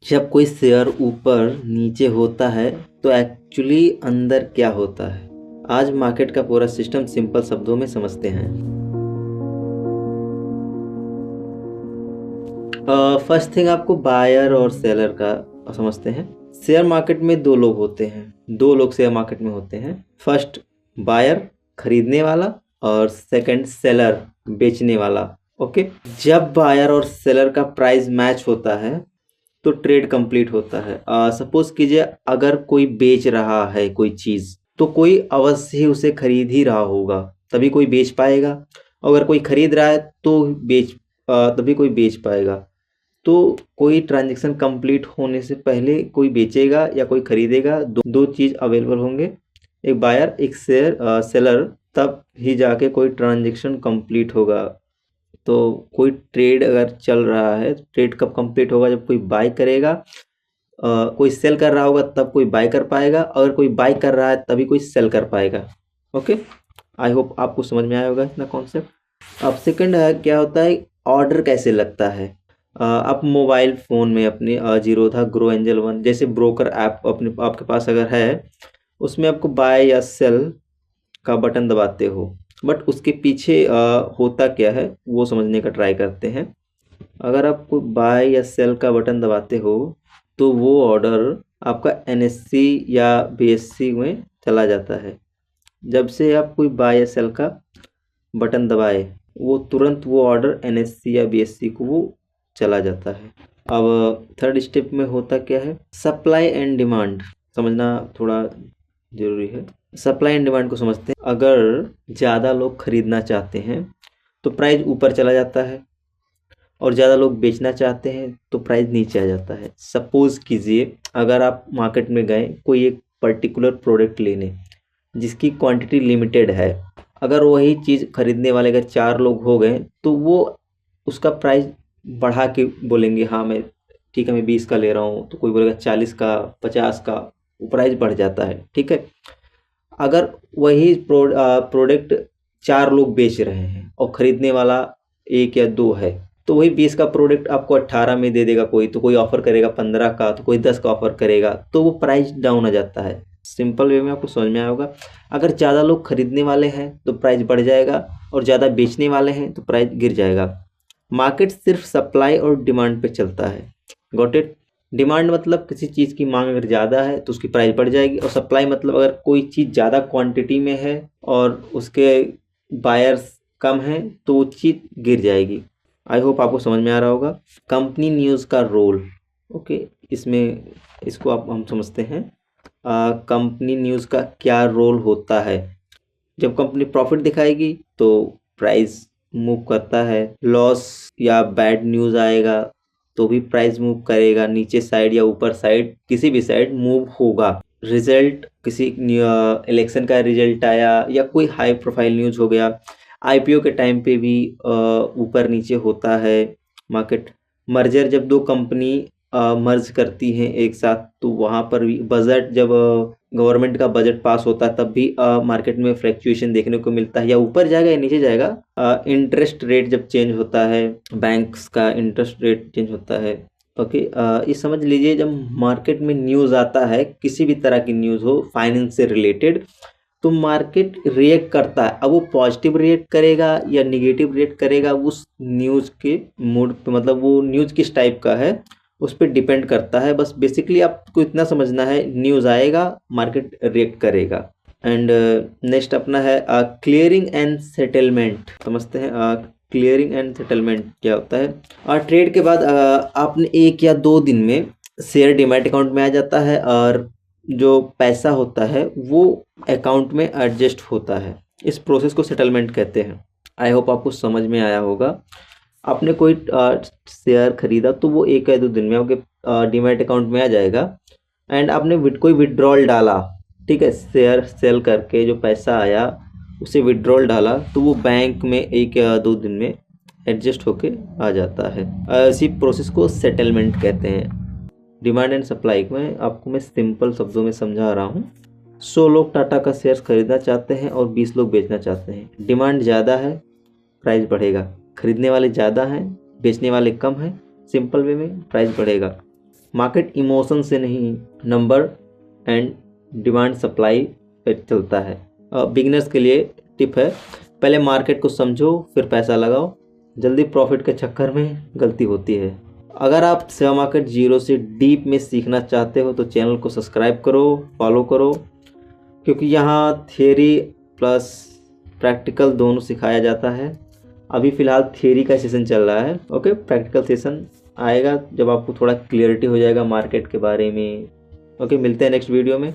जब कोई शेयर ऊपर नीचे होता है तो एक्चुअली अंदर क्या होता है। आज मार्केट का पूरा सिस्टम सिंपल शब्दों में समझते हैं। फर्स्ट थिंग आपको बायर और सेलर का समझते हैं। शेयर मार्केट में दो लोग होते हैं, दो लोग शेयर मार्केट में होते हैं। फर्स्ट बायर खरीदने वाला और सेकंड सेलर बेचने वाला। ओके, जब बायर और सेलर का प्राइस मैच होता है तो ट्रेड कंप्लीट होता है। सपोज कीजिए अगर कोई बेच रहा है कोई चीज़ तो कोई अवश्य ही उसे खरीद ही रहा होगा, तभी कोई बेच पाएगा। अगर कोई खरीद रहा है तो तभी कोई बेच पाएगा। तो कोई ट्रांजैक्शन कंप्लीट होने से पहले कोई बेचेगा या कोई खरीदेगा, दो चीज़ अवेलेबल होंगे, एक बायर एक सेलर, तब ही जाके कोई ट्रांजैक्शन कंप्लीट होगा। तो कोई ट्रेड अगर चल रहा है, ट्रेड कब कंप्लीट होगा, जब कोई बाय करेगा, कोई सेल कर रहा होगा तब कोई बाय कर पाएगा, अगर कोई बाय कर रहा है तभी कोई सेल कर पाएगा। ओके, आई होप आपको समझ में आया होगा इतना कॉन्सेप्ट। अब सेकंड है क्या होता है, ऑर्डर कैसे लगता है। आप मोबाइल फ़ोन में अपने जीरोधा ग्रो एंजल वन जैसे ब्रोकर ऐप अपने आपके पास अगर है, उसमें आपको बाय या सेल का बटन दबाते हो, बट उसके पीछे होता क्या है वो समझने का ट्राई करते हैं। अगर आप कोई बाय या सेल का बटन दबाते हो तो वो ऑर्डर आपका एनएससी या बीएससी में चला जाता है। जब से आप कोई बाय या सेल का बटन दबाए वो तुरंत वो ऑर्डर एनएससी या बीएससी को वो चला जाता है। अब थर्ड स्टेप में होता क्या है, सप्लाई एंड डिमांड समझना थोड़ा ज़रूरी है। सप्लाई एंड डिमांड को समझते हैं। अगर ज़्यादा लोग खरीदना चाहते हैं तो प्राइस ऊपर चला जाता है, और ज़्यादा लोग बेचना चाहते हैं तो प्राइस नीचे आ जाता है। सपोज़ कीजिए अगर आप मार्केट में गए कोई एक पर्टिकुलर प्रोडक्ट लेने जिसकी क्वांटिटी लिमिटेड है, अगर वही चीज़ खरीदने वाले अगर 4 लोग हो गए तो वो उसका प्राइस बढ़ा के बोलेंगे, हाँ मैं ठीक है मैं 20 का ले रहा हूँ, तो कोई बोलेगा 40 का 50 का, वो प्राइस बढ़ जाता है। ठीक है, अगर वही प्रोडक्ट 4 लोग बेच रहे हैं और ख़रीदने वाला 1 या 2 है, तो वही 20 का प्रोडक्ट आपको 18 में दे देगा कोई, तो कोई ऑफ़र करेगा 15 का, तो कोई 10 का ऑफ़र करेगा, तो वो प्राइस डाउन आ जाता है। सिंपल वे में आपको समझ में आया होगा। अगर ज़्यादा लोग खरीदने वाले हैं तो प्राइस बढ़ जाएगा, और ज़्यादा बेचने वाले हैं तो प्राइस गिर जाएगा। मार्केट सिर्फ सप्लाई और डिमांड पे चलता है। Got it. डिमांड मतलब किसी चीज़ की मांग अगर ज़्यादा है तो उसकी प्राइस बढ़ जाएगी, और सप्लाई मतलब अगर कोई चीज़ ज़्यादा क्वांटिटी में है और उसके बायर्स कम हैं तो वो चीज़ गिर जाएगी। आई होप आपको समझ में आ रहा होगा। कंपनी न्यूज़ का रोल, ओके, इसमें इसको हम समझते हैं। कंपनी न्यूज़ का क्या रोल होता है। जब कंपनी प्रॉफिट दिखाएगी तो प्राइस मूव करता है, लॉस या बैड न्यूज़ आएगा तो भी प्राइस मूव करेगा, नीचे साइड या ऊपर साइड किसी भी साइड मूव होगा। रिजल्ट, किसी इलेक्शन का रिजल्ट आया या कोई हाई प्रोफाइल न्यूज़ हो गया, आईपीओ के टाइम पे भी ऊपर नीचे होता है मार्केट। मर्जर, जब दो कंपनी मर्ज करती हैं एक साथ तो वहाँ पर भी बजट, जब गवर्नमेंट का बजट पास होता है तब भी मार्केट में फ्लैक्चुएशन देखने को मिलता है, या ऊपर जाएगा या नीचे जाएगा। इंटरेस्ट रेट जब चेंज होता है, बैंक्स का इंटरेस्ट रेट चेंज होता है। ओके, ये समझ लीजिए जब मार्केट में न्यूज़ आता है, किसी भी तरह की न्यूज़ हो फाइनेंस से रिलेटेड, तो मार्केट रिएक्ट करता है। अब वो पॉजिटिव रिएक्ट करेगा या निगेटिव रिएक्ट करेगा उस न्यूज़ के मूड पे, मतलब वो न्यूज़ किस टाइप का है उस पर डिपेंड करता है। बस बेसिकली आपको इतना समझना है, न्यूज़ आएगा मार्केट रिएक्ट करेगा। एंड नेक्स्ट अपना है क्लियरिंग एंड सेटलमेंट। समझते हैं क्लियरिंग एंड सेटलमेंट क्या होता है। और ट्रेड के बाद आपने 1 या 2 दिन में शेयर डीमैट अकाउंट में आ जाता है, और जो पैसा होता है वो अकाउंट में एडजस्ट होता है। इस प्रोसेस को सेटलमेंट कहते हैं। आई होप आपको समझ में आया होगा। आपने कोई शेयर खरीदा तो वो 1 या 2 दिन में आपके डीमैट अकाउंट में आ जाएगा। एंड आपने कोई विड्रॉल डाला, ठीक है, शेयर सेल करके जो पैसा आया उसे विड्रॉल डाला, तो वो बैंक में 1 या 2 दिन में एडजस्ट होके आ जाता है। इसी प्रोसेस को सेटलमेंट कहते हैं। डिमांड एंड सप्लाई में आपको मैं सिंपल शब्दों में समझा रहा हूँ। 100 लोग टाटा का शेयर खरीदना चाहते हैं और 20 लोग बेचना चाहते हैं। डिमांड ज़्यादा है, प्राइस बढ़ेगा। खरीदने वाले ज़्यादा हैं, बेचने वाले कम हैं, सिंपल वे में प्राइस बढ़ेगा। मार्केट इमोशन से नहीं, नंबर एंड डिमांड सप्लाई पे चलता है। बिगिनर्स के लिए टिप है, पहले मार्केट को समझो फिर पैसा लगाओ। जल्दी प्रॉफिट के चक्कर में गलती होती है। अगर आप शेयर मार्केट जीरो से डीप में सीखना चाहते हो तो चैनल को सब्सक्राइब करो, फॉलो करो, क्योंकि यहाँ थियरी प्लस प्रैक्टिकल दोनों सिखाया जाता है। अभी फ़िलहाल थियरी का सेशन चल रहा है। ओके, प्रैक्टिकल सेशन आएगा जब आपको थोड़ा क्लियरिटी हो जाएगा मार्केट के बारे में। ओके, मिलते हैं नेक्स्ट वीडियो में।